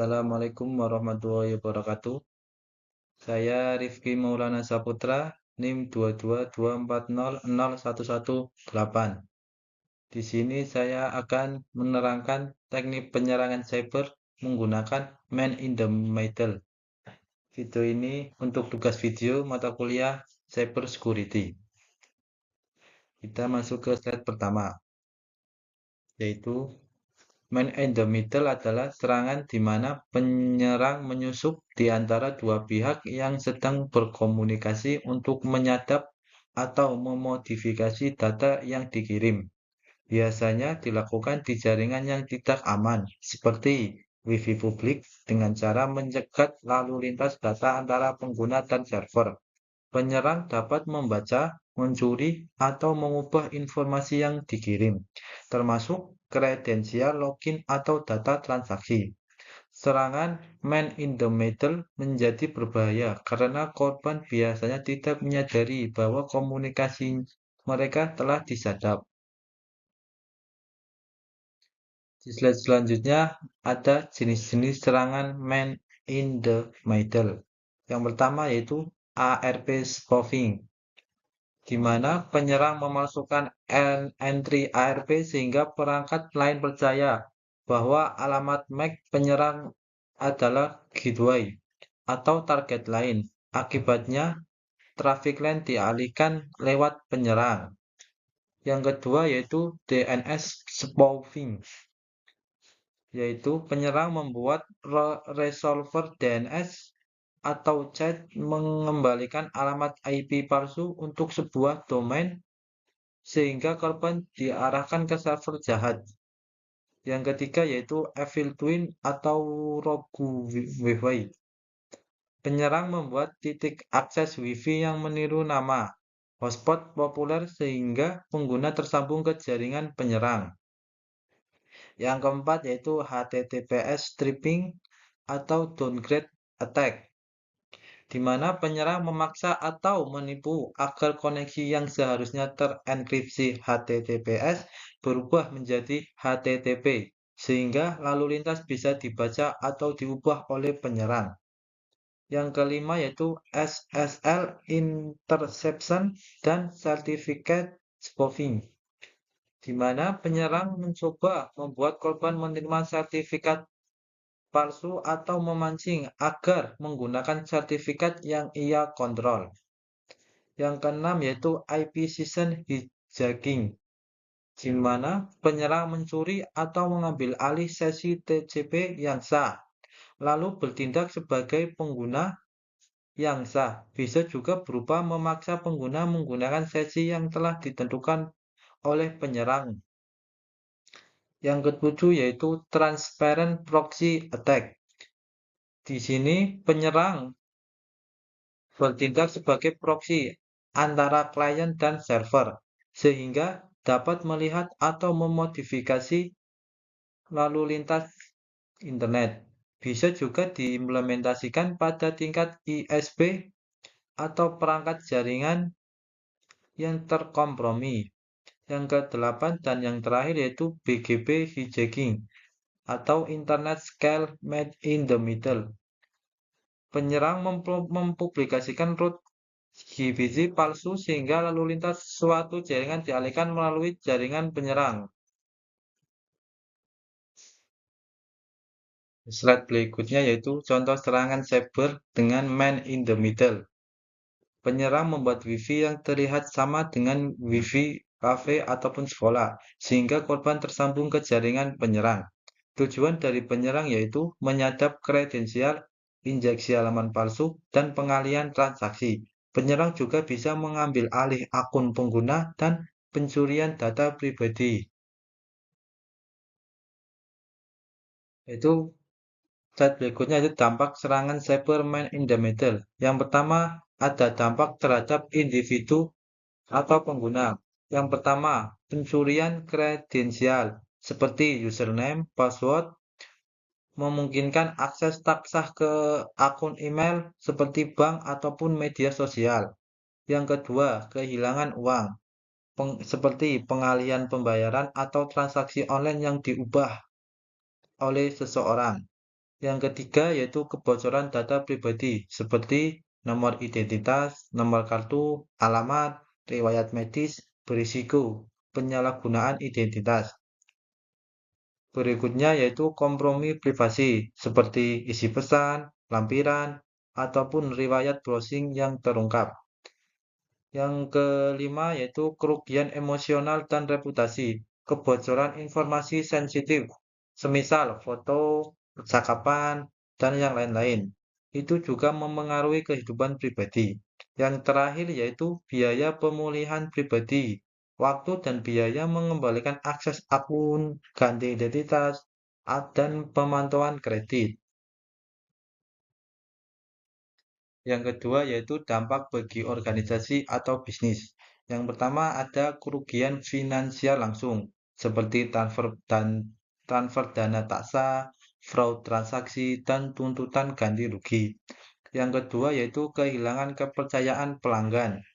Assalamualaikum warahmatullahi wabarakatuh. Saya Rifki Maulana Saputra, NIM 222400118. Di sini saya akan menerangkan teknik penyerangan cyber menggunakan Man in the Middle. Video ini untuk tugas video mata kuliah Cyber Security. Kita masuk ke slide pertama, yaitu Man in the Middle adalah serangan di mana penyerang menyusup di antara dua pihak yang sedang berkomunikasi untuk menyadap atau memodifikasi data yang dikirim. Biasanya dilakukan di jaringan yang tidak aman, seperti Wi-Fi publik, dengan cara mencegat lalu lintas data antara pengguna dan server. Penyerang dapat membaca, mencuri, atau mengubah informasi yang dikirim, termasuk kredensial login atau data transaksi. Serangan man in the middle menjadi berbahaya karena korban biasanya tidak menyadari bahwa komunikasi mereka telah disadap. Di slide selanjutnya ada jenis-jenis serangan man in the middle. Yang pertama yaitu ARP spoofing, di mana penyerang memasukkan entry ARP sehingga perangkat lain percaya bahwa alamat MAC penyerang adalah gateway atau target lain. Akibatnya, traffic lain dialihkan lewat penyerang. Yang kedua yaitu DNS spoofing, yaitu penyerang membuat resolver DNS atau chat mengembalikan alamat IP palsu untuk sebuah domain sehingga korban diarahkan ke server jahat. Yang ketiga yaitu Evil Twin atau Rogue Wi-Fi. Penyerang membuat titik akses Wi-Fi yang meniru nama hotspot populer sehingga pengguna tersambung ke jaringan penyerang. Yang keempat yaitu HTTPS stripping atau downgrade attack, di mana penyerang memaksa atau menipu agar koneksi yang seharusnya terenkripsi HTTPS berubah menjadi HTTP, sehingga lalu lintas bisa dibaca atau diubah oleh penyerang. Yang kelima yaitu SSL interception dan certificate spoofing, di mana penyerang mencoba membuat korban menerima sertifikat palsu atau memancing agar menggunakan sertifikat yang ia kontrol. Yang keenam yaitu IP session hijacking, di mana penyerang mencuri atau mengambil alih sesi TCP yang sah, lalu bertindak sebagai pengguna yang sah. Bisa juga berupa memaksa pengguna menggunakan sesi yang telah ditentukan oleh penyerang. Yang ketujuh yaitu transparent proxy attack. Di sini penyerang bertindak sebagai proxy antara klien dan server, sehingga dapat melihat atau memodifikasi lalu lintas internet. Bisa juga diimplementasikan pada tingkat ISP atau perangkat jaringan yang terkompromi. Yang ke-8 dan yang terakhir yaitu BGP hijacking atau Internet Scale Made in the Middle. Penyerang mempublikasikan root GBG palsu sehingga lalu lintas suatu jaringan dialihkan melalui jaringan penyerang. Slide berikutnya yaitu contoh serangan cyber dengan man in the middle. Penyerang membuat Wi-Fi yang terlihat sama dengan Wi-Fi kafe ataupun sekolah, sehingga korban tersambung ke jaringan penyerang. Tujuan dari penyerang yaitu menyadap kredensial, injeksi halaman palsu, dan pengalihan transaksi. Penyerang juga bisa mengambil alih akun pengguna dan pencurian data pribadi. Itu slide berikutnya itu dampak serangan cyber man in the middle. Yang pertama ada dampak terhadap individu atau pengguna. Yang pertama, pencurian kredensial seperti username, password, memungkinkan akses tak sah ke akun email seperti bank ataupun media sosial. Yang kedua, kehilangan uang, seperti pengalihan pembayaran atau transaksi online yang diubah oleh seseorang. Yang ketiga yaitu kebocoran data pribadi seperti nomor identitas, nomor kartu, alamat, riwayat medis, berisiko penyalahgunaan identitas. Berikutnya yaitu kompromi privasi seperti isi pesan, lampiran, ataupun riwayat browsing yang terungkap. Yang kelima yaitu kerugian emosional dan reputasi, kebocoran informasi sensitif, semisal foto, percakapan, dan yang lain-lain. Itu juga memengaruhi kehidupan pribadi. Yang terakhir yaitu biaya pemulihan pribadi, waktu dan biaya mengembalikan akses akun, ganti identitas, dan pemantauan kredit. Yang kedua yaitu dampak bagi organisasi atau bisnis. Yang pertama ada kerugian finansial langsung seperti transfer dana tak sah, fraud transaksi, dan tuntutan ganti rugi. Yang kedua yaitu kehilangan kepercayaan pelanggan,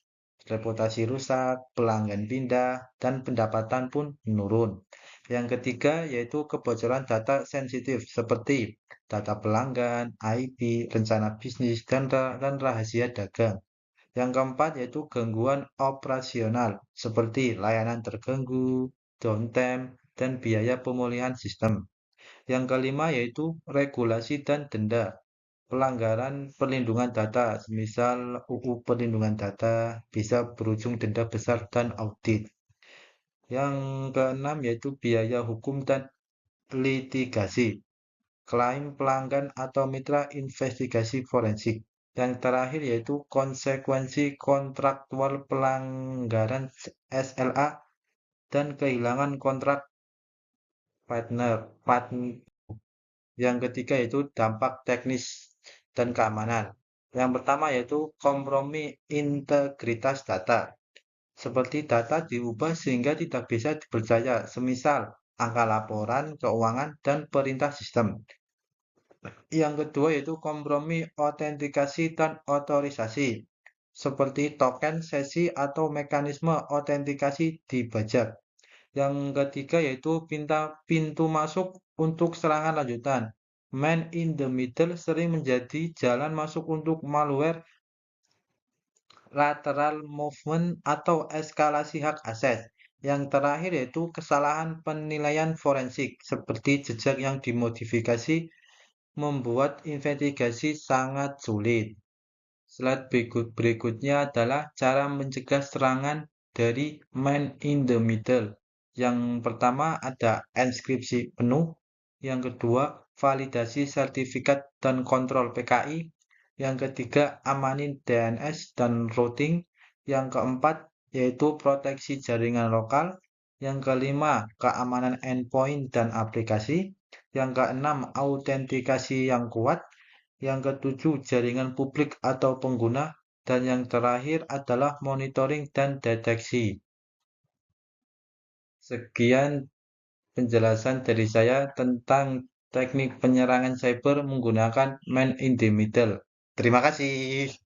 reputasi rusak, pelanggan pindah, dan pendapatan pun menurun. Yang ketiga yaitu kebocoran data sensitif seperti data pelanggan, IP, rencana bisnis, dan rahasia dagang. Yang keempat yaitu gangguan operasional seperti layanan terganggu, downtime, dan biaya pemulihan sistem. Yang kelima yaitu regulasi dan denda. Pelanggaran perlindungan data, misal UU perlindungan data, bisa berujung denda besar dan audit. Yang keenam yaitu biaya hukum dan litigasi, klaim pelanggan atau mitra investigasi forensik. Yang terakhir yaitu konsekuensi kontraktual pelanggaran SLA dan kehilangan kontrak partner. Yang ketiga yaitu dampak teknis dan keamanan. Yang pertama yaitu kompromi integritas data. Seperti data diubah sehingga tidak bisa dipercaya, semisal angka laporan, keuangan, dan perintah sistem. Yang kedua yaitu kompromi autentikasi dan otorisasi, seperti token, sesi, atau mekanisme autentikasi dibajak. Yang ketiga yaitu pintu masuk untuk serangan lanjutan. Man in the middle sering menjadi jalan masuk untuk malware, lateral movement, atau eskalasi hak akses. Yang terakhir yaitu kesalahan penilaian forensik, seperti jejak yang dimodifikasi membuat investigasi sangat sulit. Slide berikutnya adalah cara mencegah serangan dari man in the middle. Yang pertama ada enskripsi penuh, yang kedua validasi sertifikat dan kontrol PKI, yang ketiga amanin DNS dan routing, yang keempat yaitu proteksi jaringan lokal, yang kelima keamanan endpoint dan aplikasi, yang keenam autentikasi yang kuat, yang ketujuh, jaringan publik atau pengguna. Dan yang terakhir adalah monitoring dan deteksi. Sekian penjelasan dari saya tentang teknik penyerangan cyber menggunakan man in the middle. Terima kasih.